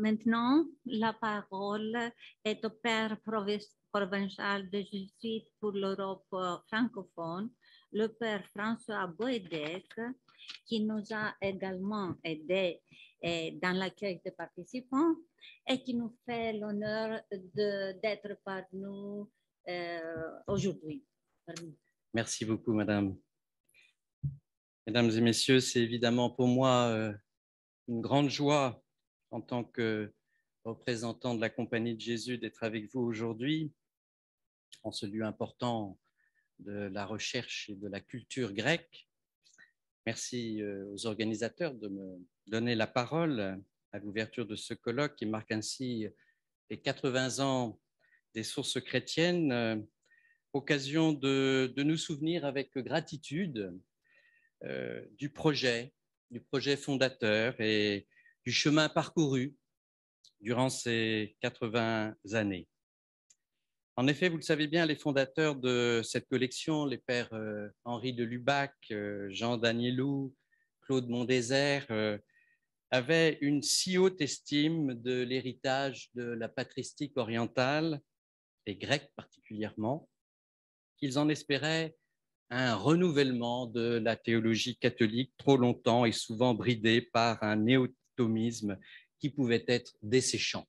Maintenant, la parole est au père provincial de jésuites pour l'Europe francophone, le père François Boedek, qui nous a également aidés dans l'accueil des participants et qui nous fait l'honneur d'être parmi nous aujourd'hui. Merci beaucoup, madame. Mesdames et messieurs, c'est évidemment pour moi une grande joie en tant que représentant de la Compagnie de Jésus d'être avec vous aujourd'hui en ce lieu important de la recherche et de la culture grecque. Merci aux organisateurs de me donner la parole à l'ouverture de ce colloque qui marque ainsi les 80 ans des sources chrétiennes, occasion de nous souvenir avec gratitude du projet fondateur et du chemin parcouru durant ces 80 années. En effet, vous le savez bien, les fondateurs de cette collection, les pères Henri de Lubac, Jean Danielou, Claude Mondésert, avaient une si haute estime de l'héritage de la patristique orientale, et grecque particulièrement, qu'ils en espéraient un renouvellement de la théologie catholique trop longtemps et souvent bridée par un néo-thomisme qui pouvait être desséchant.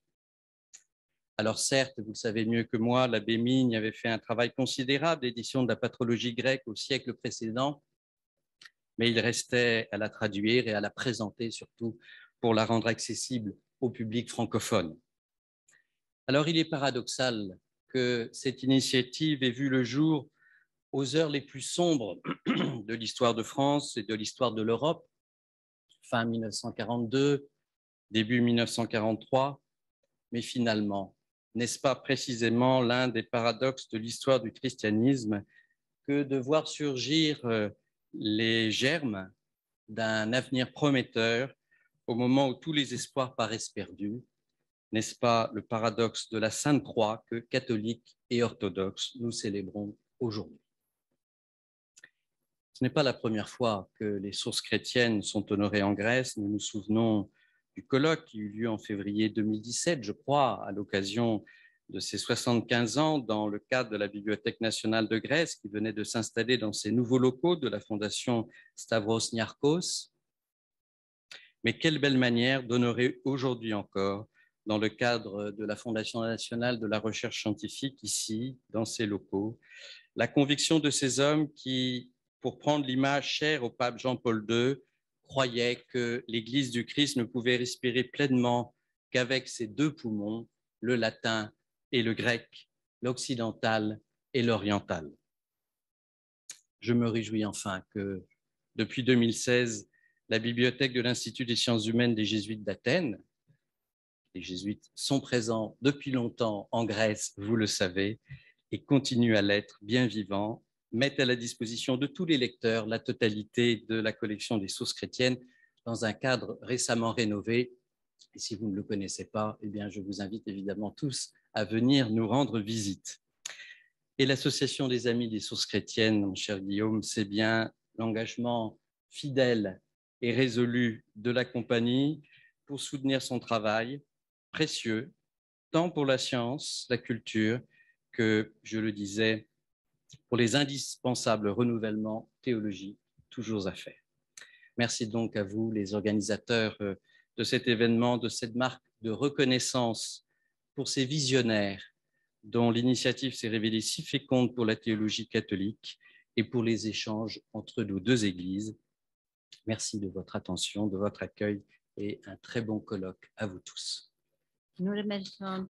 Alors certes, vous le savez mieux que moi, l'abbé Migne avait fait un travail considérable d'édition de la patrologie grecque au siècle précédent, mais il restait à la traduire et à la présenter surtout pour la rendre accessible au public francophone. Alors il est paradoxal que cette initiative ait vu le jour aux heures les plus sombres de l'histoire de France et de l'histoire de l'Europe, fin 1942, début 1943, mais finalement, n'est-ce pas précisément l'un des paradoxes de l'histoire du christianisme que de voir surgir les germes d'un avenir prometteur au moment où tous les espoirs paraissent perdus? N'est-ce pas le paradoxe de la Sainte Croix que catholiques et orthodoxes nous célébrons aujourd'hui? Ce n'est pas la première fois que les sources chrétiennes sont honorées en Grèce. Nous nous souvenons du colloque qui eut lieu en février 2017, je crois, à l'occasion de ses 75 ans dans le cadre de la Bibliothèque nationale de Grèce qui venait de s'installer dans ces nouveaux locaux de la Fondation Stavros Niarchos. Mais quelle belle manière d'honorer aujourd'hui encore, dans le cadre de la Fondation nationale de la recherche scientifique, ici, dans ces locaux, la conviction de ces hommes qui, pour prendre l'image chère au pape Jean-Paul II, croyaient que l'Église du Christ ne pouvait respirer pleinement qu'avec ses deux poumons, le latin et le grec, l'occidental et l'oriental. Je me réjouis enfin que, depuis 2016, la bibliothèque de l'Institut des sciences humaines des Jésuites d'Athènes, les Jésuites sont présents depuis longtemps en Grèce, vous le savez, et continuent à l'être bien vivants, mettent à la disposition de tous les lecteurs la totalité de la collection des sources chrétiennes dans un cadre récemment rénové. Et si vous ne le connaissez pas, eh bien, je vous invite évidemment tous à venir nous rendre visite. Et l'Association des Amis des Sources chrétiennes, mon cher Guillaume, c'est bien l'engagement fidèle et résolu de la compagnie pour soutenir son travail précieux, tant pour la science, la culture, que, je le disais, pour les indispensables renouvellements théologiques toujours à faire. Merci donc à vous, les organisateurs de cet événement, de cette marque de reconnaissance pour ces visionnaires dont l'initiative s'est révélée si féconde pour la théologie catholique et pour les échanges entre nos deux églises. Merci de votre attention, de votre accueil et un très bon colloque à vous tous. Nous remercions